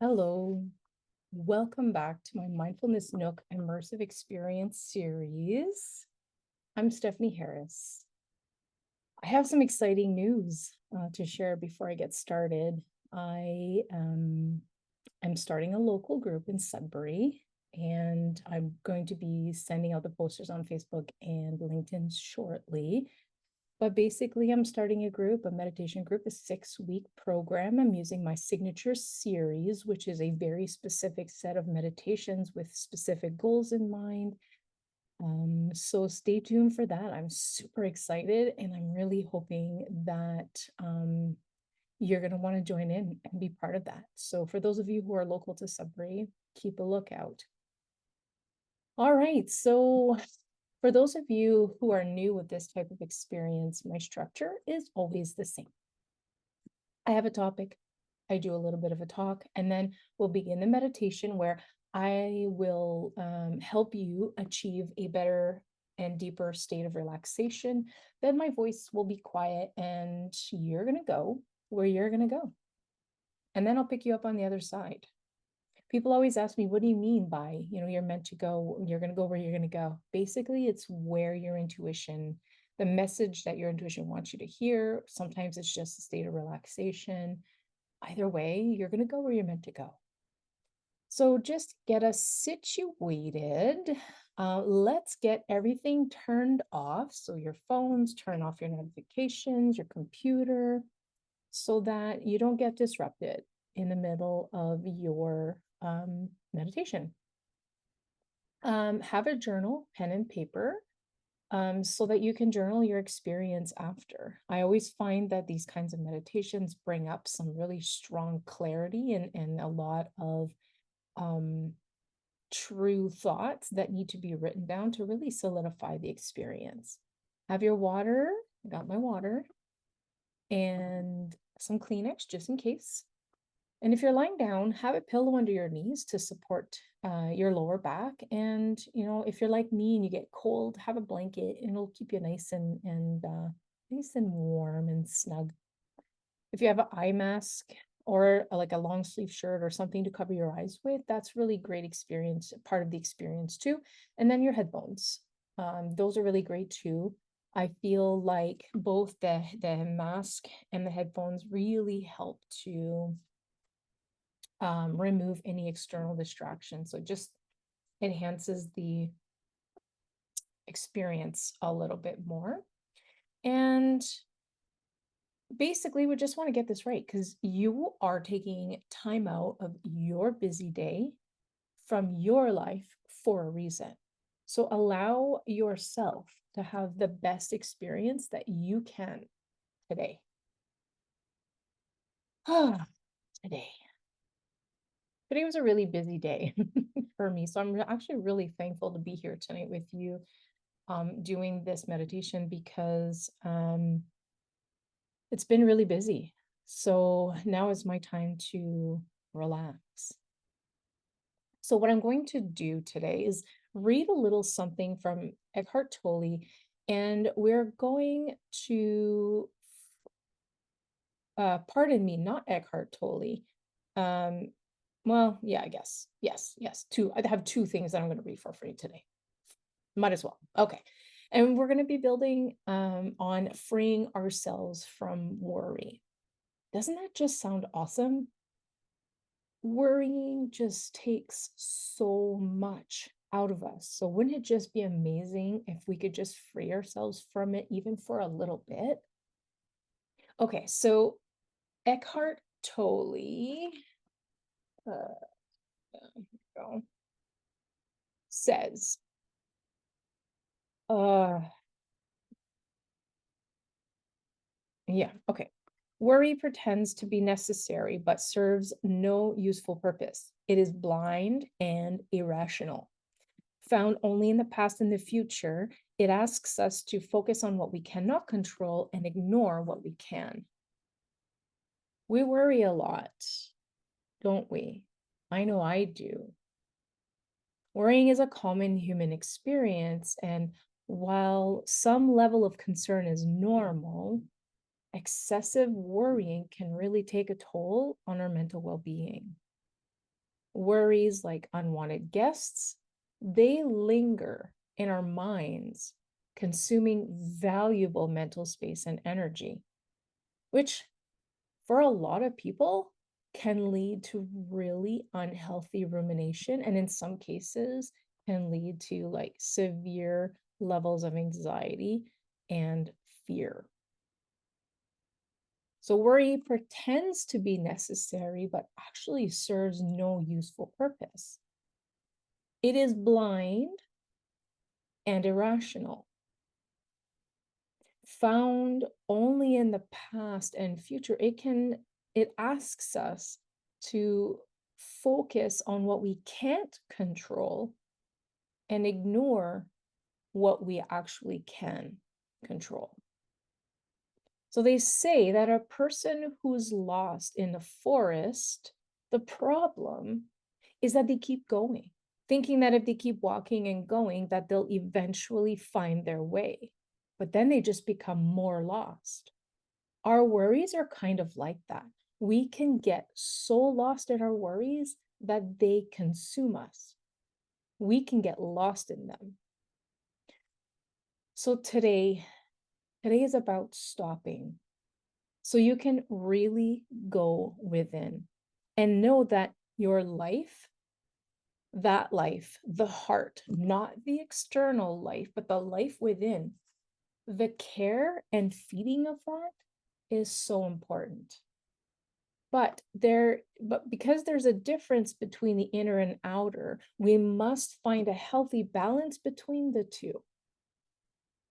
Hello, welcome back to my Mindfulness Nook Immersive Experience series. I'm Stephanie Harris. I have some exciting news to share before I get started. I am starting a local group in Sudbury, and I'm going to be sending out the posters on Facebook and LinkedIn shortly. But basically, I'm starting a meditation group, a 6-week program. I'm using my signature series, which is a very specific set of meditations with specific goals in mind. So stay tuned for that. I'm super excited, and I'm really hoping that you're going to want to join in and be part of that. So for those of you who are local to Sudbury, keep a lookout. All right, so for those of you who are new with this type of experience, my structure is always the same. I have a topic, I do a little bit of a talk, and then we'll begin the meditation where I will help you achieve a better and deeper state of relaxation. Then my voice will be quiet and you're going to go where you're going to go. And then I'll pick you up on the other side. People always ask me, what do you mean by, you're meant to go, you're going to go where you're going to go? Basically, it's where your intuition, the message that your intuition wants you to hear. Sometimes it's just a state of relaxation. Either way, you're going to go where you're meant to go. So just get us situated. Let's get everything turned off. So your phones, turn off your notifications, your computer, so that you don't get disrupted in the middle of your meditation. Have a journal, pen and paper, so that you can journal your experience after. I always find that these kinds of meditations bring up some really strong clarity and a lot of true thoughts that need to be written down to really solidify the experience. Have your water. I got my water and some Kleenex just in case. And if you're lying down, have a pillow under your knees to support your lower back. And, if you're like me and you get cold, have a blanket and it'll keep you nice and nice and warm and snug. If you have an eye mask or like a long sleeve shirt or something to cover your eyes with, that's really great experience, part of the experience too. And then your headphones. Those are really great too. I feel like both the mask and the headphones really help to remove any external distractions. So it just enhances the experience a little bit more. And basically, we just want to get this right because you are taking time out of your busy day from your life for a reason. So allow yourself to have the best experience that you can today. Today. Today was a really busy day for me. So I'm actually really thankful to be here tonight with you doing this meditation because it's been really busy. So now is my time to relax. So what I'm going to do today is read a little something from Eckhart Tolle, and we're going to, pardon me, not Eckhart Tolle. Well, yeah, I guess. Yes. I have two things that I'm going to read for you today. Might as well. Okay. And we're going to be building on freeing ourselves from worry. Doesn't that just sound awesome? Worrying just takes so much out of us. So wouldn't it just be amazing if we could just free ourselves from it even for a little bit? Okay, so Eckhart Tolle says, yeah, okay. Worry pretends to be necessary, but serves no useful purpose. It is blind and irrational. Found only in the past and the future, it asks us to focus on what we cannot control and ignore what we can. We worry a lot, don't we? I know I do. Worrying is a common human experience, and while some level of concern is normal, excessive worrying can really take a toll on our mental well-being. Worries, like unwanted guests, they linger in our minds, consuming valuable mental space and energy, which for a lot of people can lead to really unhealthy rumination, and in some cases can lead to like severe levels of anxiety and fear. So worry pretends to be necessary, but actually serves no useful purpose. It is blind and irrational, found only in the past and future. It asks us to focus on what we can't control and ignore what we actually can control. So they say that a person who's lost in the forest, the problem is that they keep going, thinking that if they keep walking and going, that they'll eventually find their way. But then they just become more lost. Our worries are kind of like that. We can get so lost in our worries that they consume us. We can get lost in them. So today is about stopping. So you can really go within and know that your life, that life, the heart, not the external life, but the life within, the care and feeding of that is so important. But because there's a difference between the inner and outer, we must find a healthy balance between the two.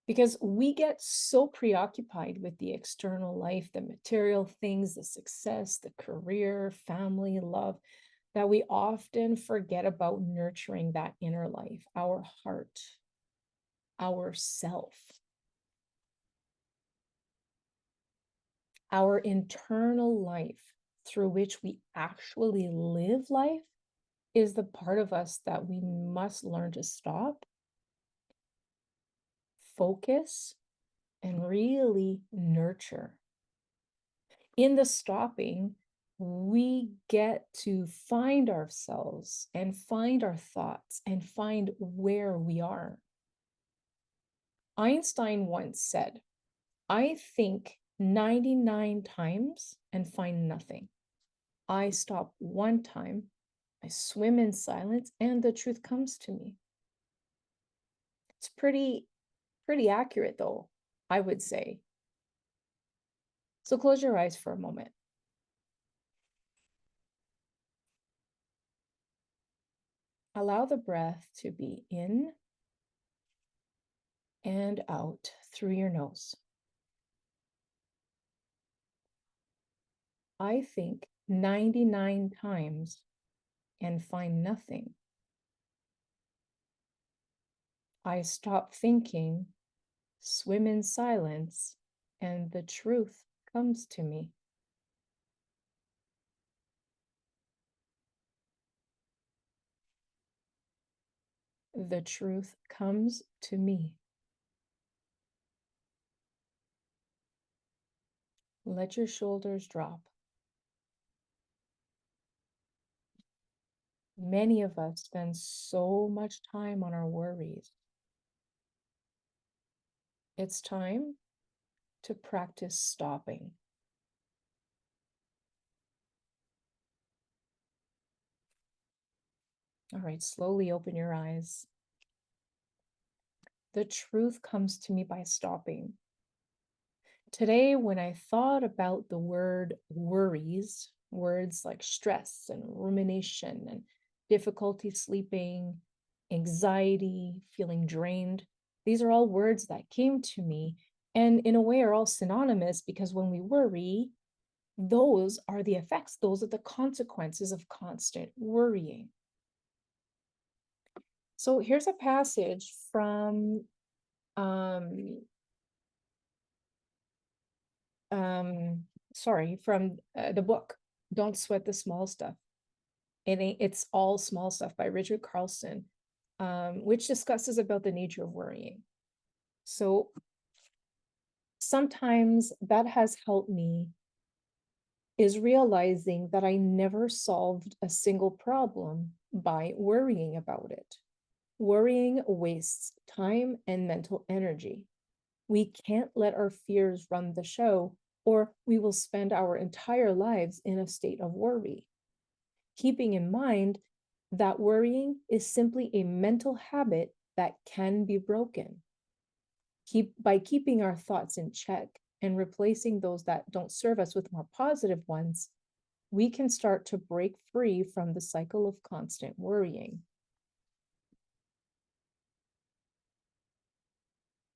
Because we get so preoccupied with the external life, the material things, the success, the career, family, love, that we often forget about nurturing that inner life, our heart, our self. Our internal life through which we actually live life is the part of us that we must learn to stop, focus, and really nurture. In the stopping, we get to find ourselves and find our thoughts and find where we are. Einstein once said, "I think 99 times and find nothing. I stop one time, I swim in silence, and the truth comes to me." It's pretty accurate though, I would say. So close your eyes for a moment. Allow the breath to be in and out through your nose. I think 99 times and find nothing. I stop thinking, swim in silence, and the truth comes to me. The truth comes to me. Let your shoulders drop. Many of us spend so much time on our worries. It's time to practice stopping. All right, slowly open your eyes. The truth comes to me by stopping. Today, when I thought about the word worries, words like stress and rumination and difficulty sleeping, anxiety, feeling drained, these are all words that came to me and in a way are all synonymous, because when we worry, those are the effects, those are the consequences of constant worrying. So here's a passage from um, the book Don't Sweat the Small Stuff. It's All Small Stuff by Richard Carlson, which discusses about the nature of worrying. So sometimes that has helped me is realizing that I never solved a single problem by worrying about it. Worrying wastes time and mental energy. We can't let our fears run the show, or we will spend our entire lives in a state of worry. Keeping in mind that worrying is simply a mental habit that can be broken. By keeping our thoughts in check and replacing those that don't serve us with more positive ones, we can start to break free from the cycle of constant worrying.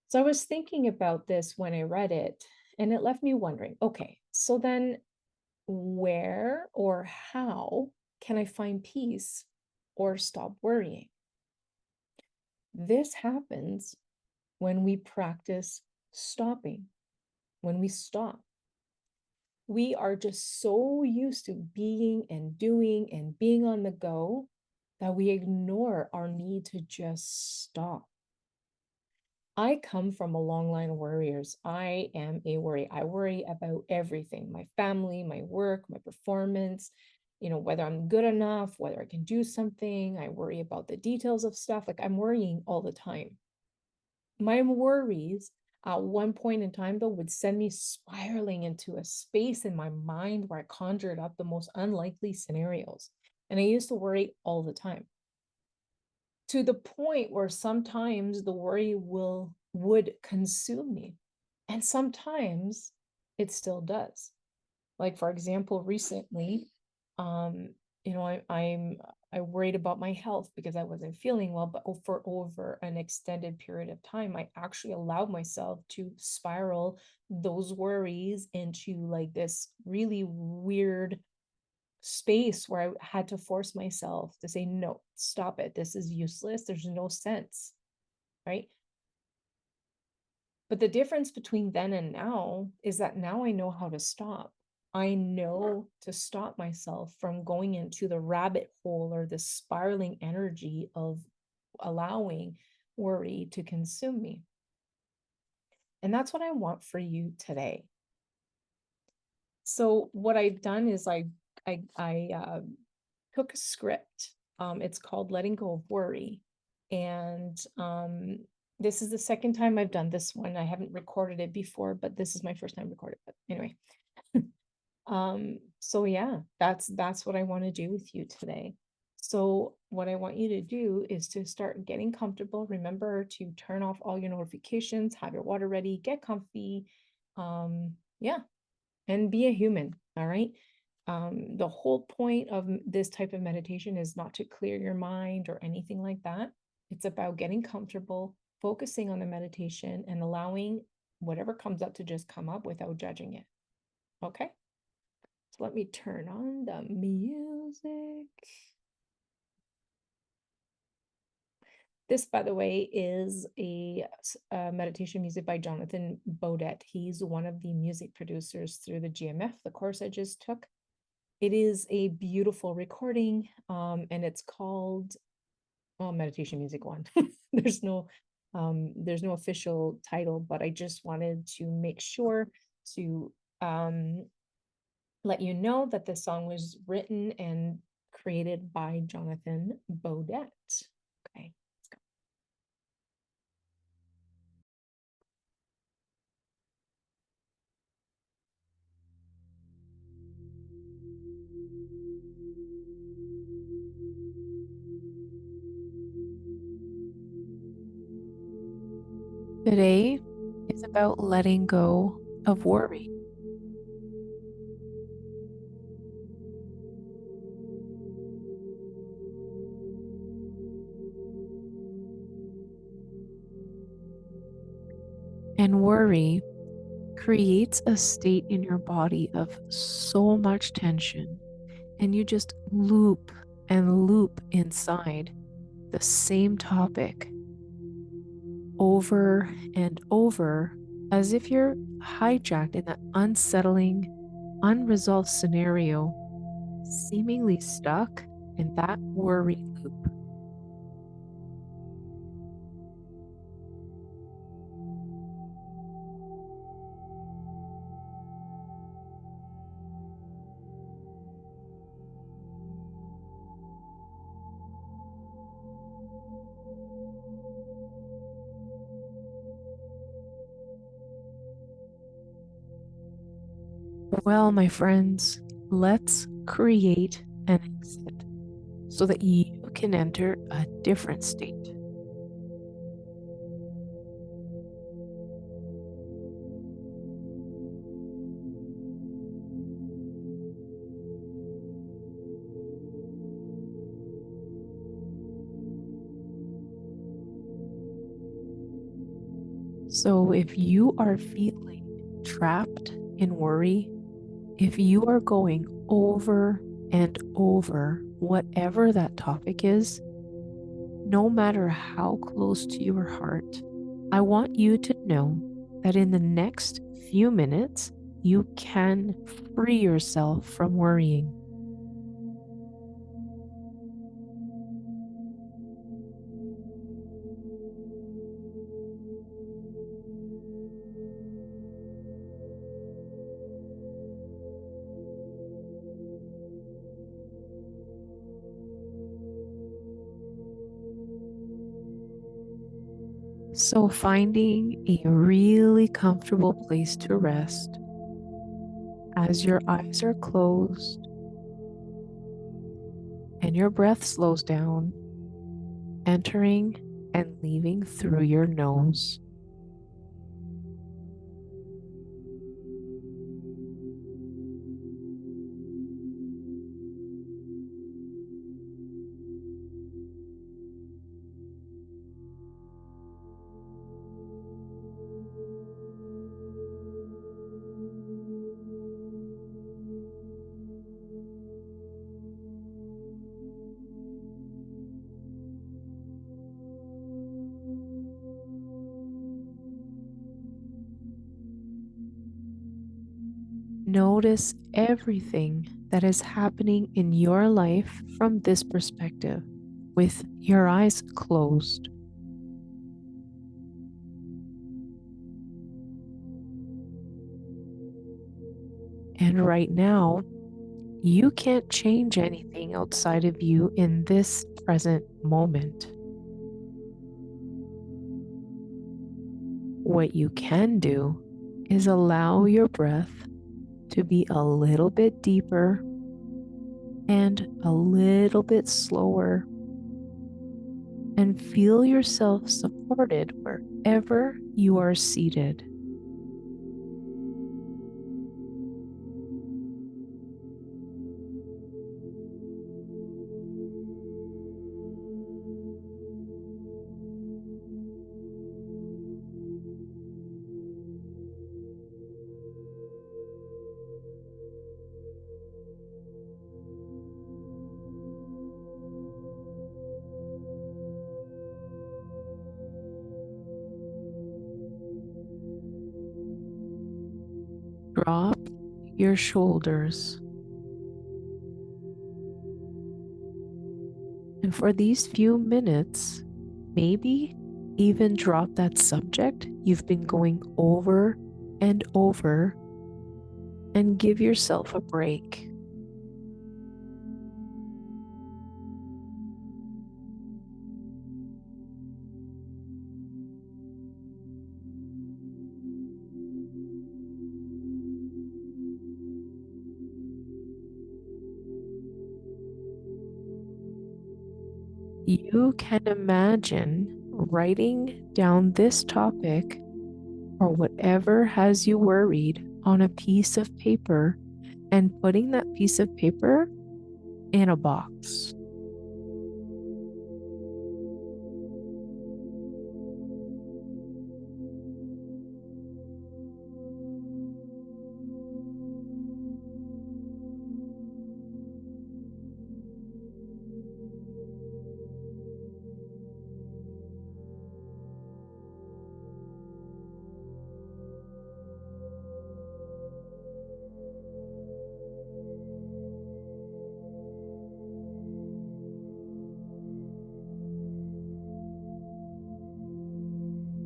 So I was thinking about this when I read it, and it left me wondering, okay, so then where or how can I find peace or stop worrying? This happens when we practice stopping, when we stop. We are just so used to being and doing and being on the go that we ignore our need to just stop. I come from a long line of worriers. I am a worry. I worry about everything, my family, my work, my performance, whether I'm good enough, whether I can do something. I worry about the details of stuff. Like I'm worrying all the time. My worries at one point in time, though, would send me spiraling into a space in my mind where I conjured up the most unlikely scenarios. And I used to worry all the time, to the point where sometimes the worry would consume me, and sometimes it still does. Like, for example, recently, um I worried about my health because I wasn't feeling well, but for over an extended period of time I actually allowed myself to spiral those worries into like this really weird space where I had to force myself to say, no, stop it. This is useless. There's no sense, right? But the difference between then and now is that now I know how to stop. I know to stop myself from going into the rabbit hole or the spiraling energy of allowing worry to consume me. And that's what I want for you today. So what I've done is I took a script. It's called Letting Go of Worry. And this is the second time I've done this one. I haven't recorded it before, but this is my first time recording. But anyway, so yeah, that's what I want to do with you today. So what I want you to do is to start getting comfortable. Remember to turn off all your notifications, have your water ready, get comfy. Yeah, and be a human. All right. The whole point of this type of meditation is not to clear your mind or anything like that. It's about getting comfortable, focusing on the meditation, and allowing whatever comes up to just come up without judging it. Okay. So let me turn on the music. This, by the way, is a meditation music by Jonathan Baudet. He's one of the music producers through the GMF, the course I just took. It is a beautiful recording, and it's called Meditation Music One. There's no official title, but I just wanted to make sure to let you know that the song was written and created by Jonathan Baudet. Okay, let's go. Today is about letting go of worry. And worry creates a state in your body of so much tension, and you just loop and loop inside the same topic over and over, as if you're hijacked in an unsettling, unresolved scenario, seemingly stuck in that worry loop. Well, my friends, let's create an exit so that you can enter a different state. So, if you are feeling trapped in worry, if you are going over and over whatever that topic is, no matter how close to your heart, I want you to know that in the next few minutes, you can free yourself from worrying. So, finding a really comfortable place to rest as your eyes are closed and your breath slows down, entering and leaving through your nose. Notice everything that is happening in your life from this perspective with your eyes closed. And right now, you can't change anything outside of you in this present moment. What you can do is allow your breath to be a little bit deeper and a little bit slower, and feel yourself supported wherever you are seated. Drop your shoulders. And for these few minutes, maybe even drop that subject you've been going over and over and give yourself a break. You can imagine writing down this topic or whatever has you worried on a piece of paper and putting that piece of paper in a box.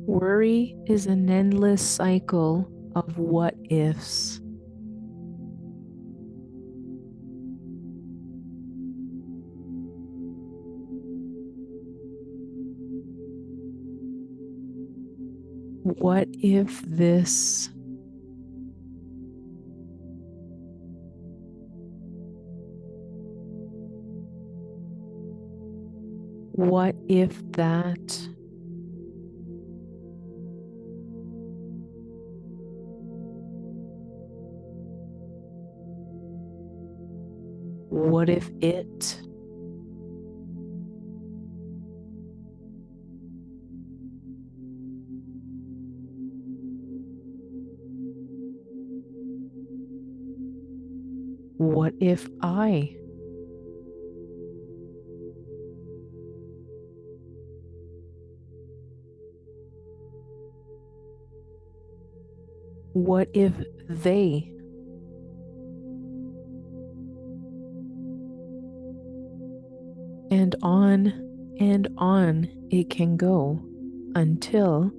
Worry is an endless cycle of what ifs. What if this? What if that? What if it? What if I? What if they? And on it can go until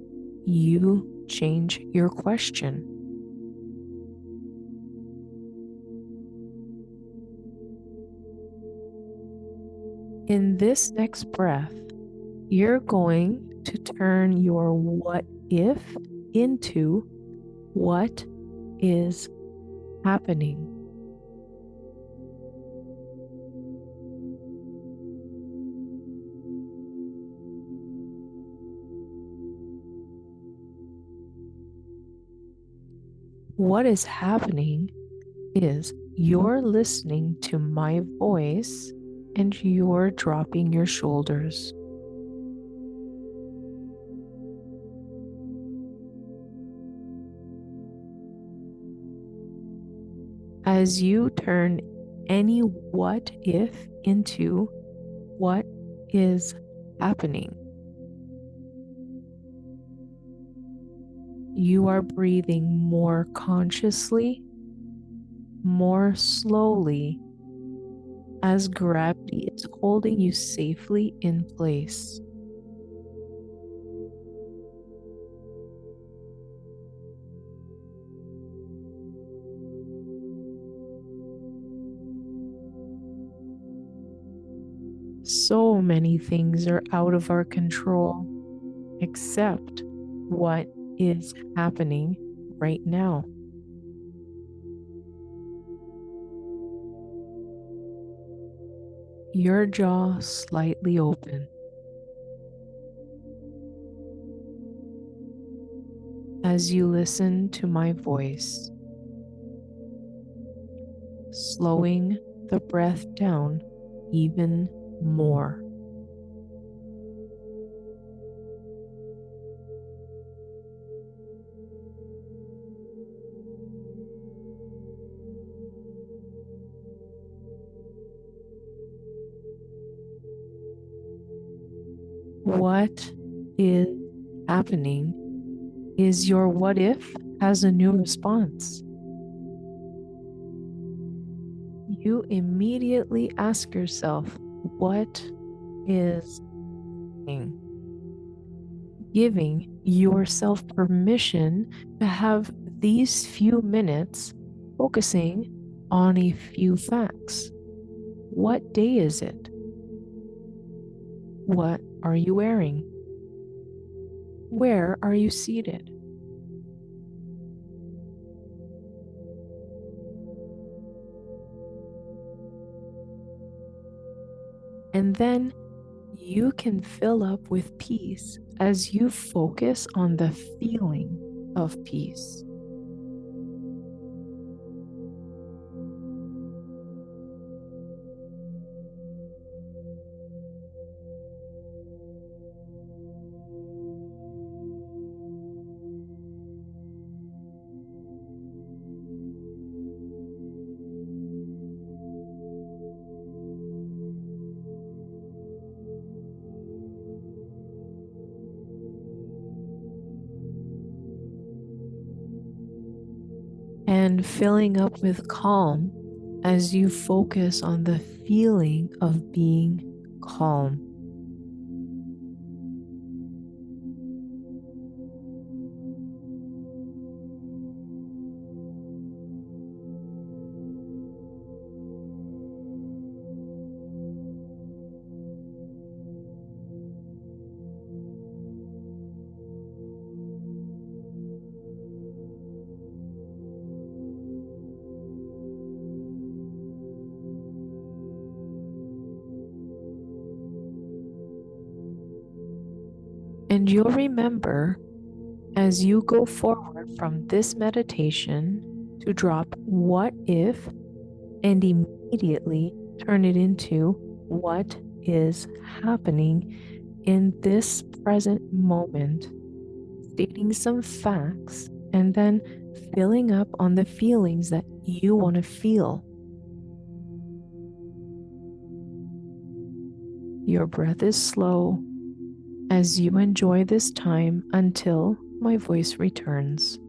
you change your question. In this next breath, you're going to turn your what if into what is happening. What is happening is you're listening to my voice and you're dropping your shoulders. As you turn any what if into what is happening, you are breathing more consciously, more slowly, as gravity is holding you safely in place. So many things are out of our control, except what is happening right now. Your jaw slightly open. As you listen to my voice, slowing the breath down even more. What is happening is your what if has a new response. You immediately ask yourself, what is happening? Giving yourself permission to have these few minutes focusing on a few facts. What day is it? What are you wearing? Where are you seated? And then you can fill up with peace as you focus on the feeling of peace. And filling up with calm as you focus on the feeling of being calm. And you'll remember as you go forward from this meditation to drop what if and immediately turn it into what is happening in this present moment, stating some facts and then filling up on the feelings that you want to feel. Your breath is slow as you enjoy this time until my voice returns.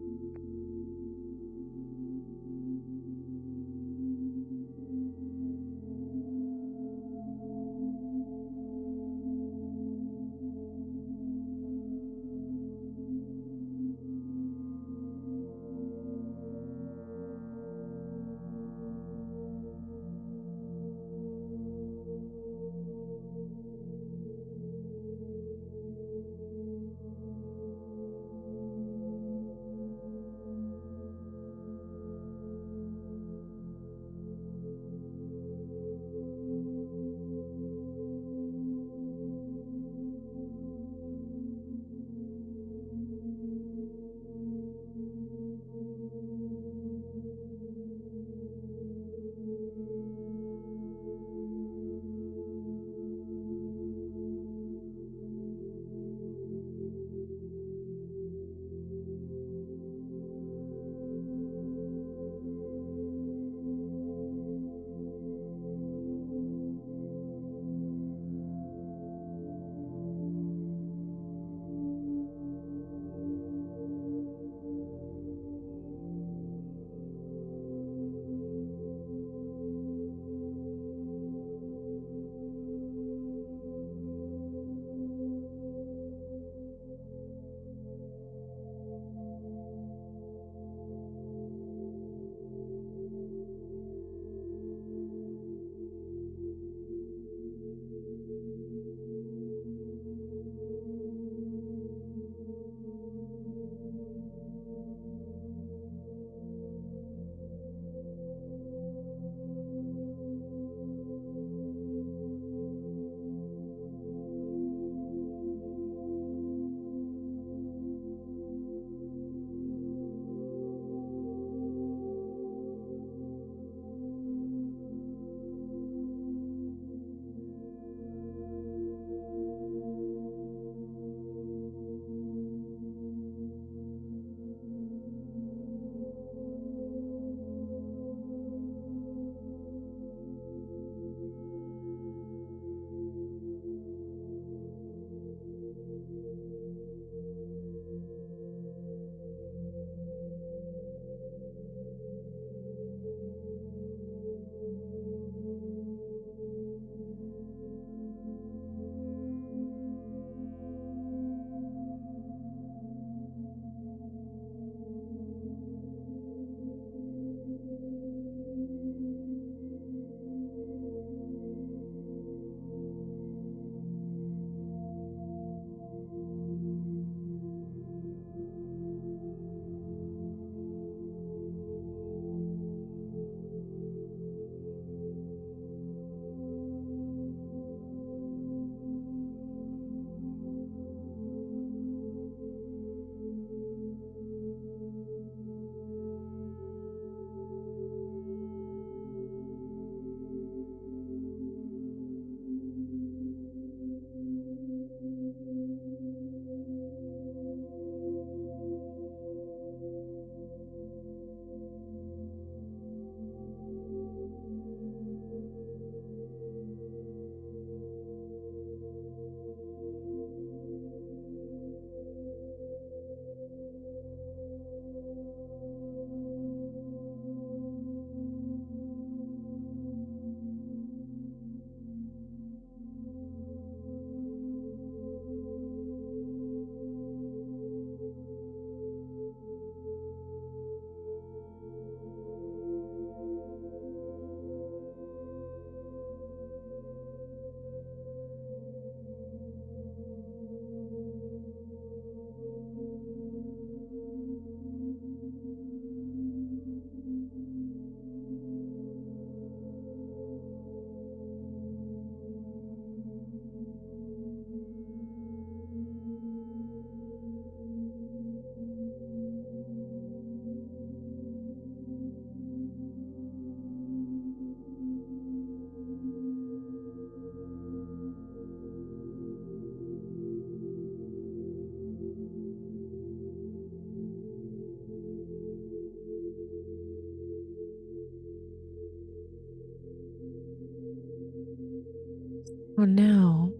Well, now,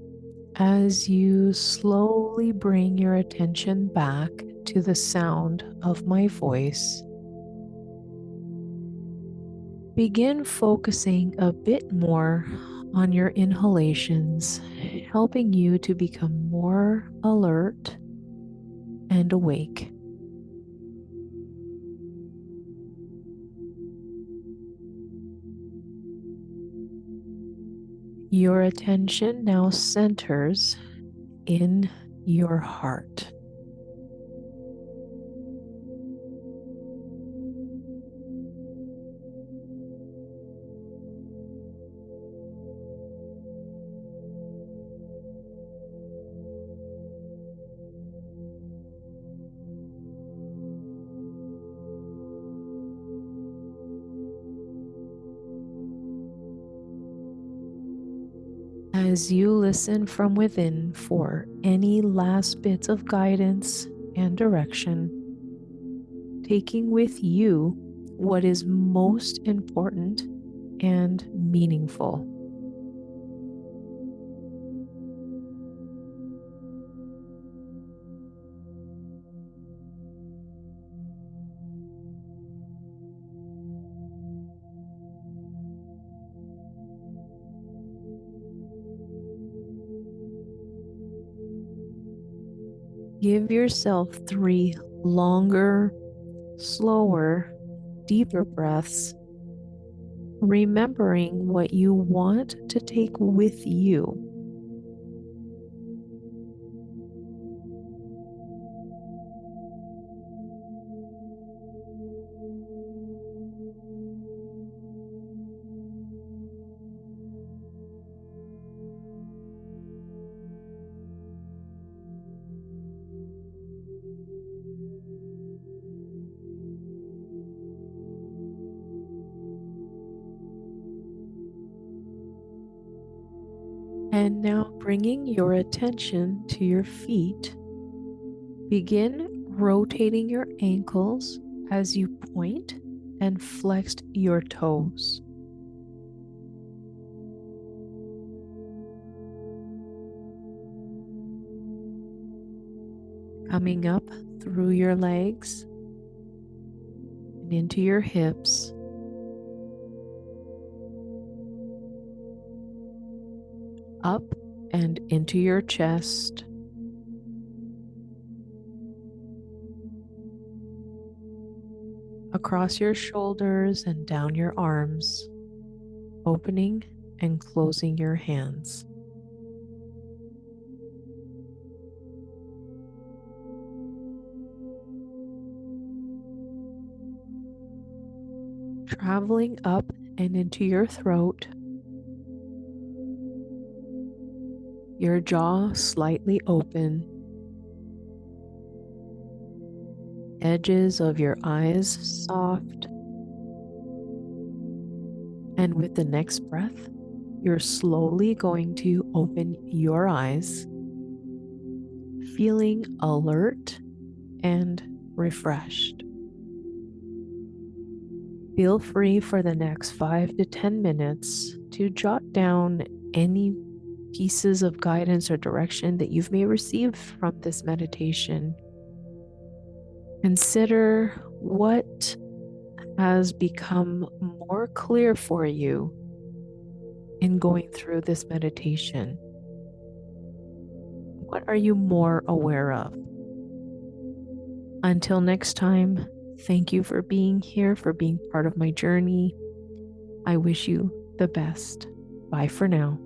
as you slowly bring your attention back to the sound of my voice, begin focusing a bit more on your inhalations, helping you to become more alert and awake. Your attention now centers in your heart. As you listen from within for any last bits of guidance and direction, taking with you what is most important and meaningful. Give yourself 3 longer, slower, deeper breaths, remembering what you want to take with you. And now bringing your attention to your feet, begin rotating your ankles as you point and flex your toes. Coming up through your legs and into your hips, up and into your chest, across your shoulders and down your arms, opening and closing your hands. Traveling up and into your throat, your jaw slightly open, edges of your eyes soft, and with the next breath, you're slowly going to open your eyes, feeling alert and refreshed. Feel free for the next 5 to 10 minutes to jot down any pieces of guidance or direction that you've may received from this meditation. Consider what has become more clear for you in going through this meditation. What are you more aware of? Until next time, thank you for being here, for being part of my journey. I wish you the best. Bye for now.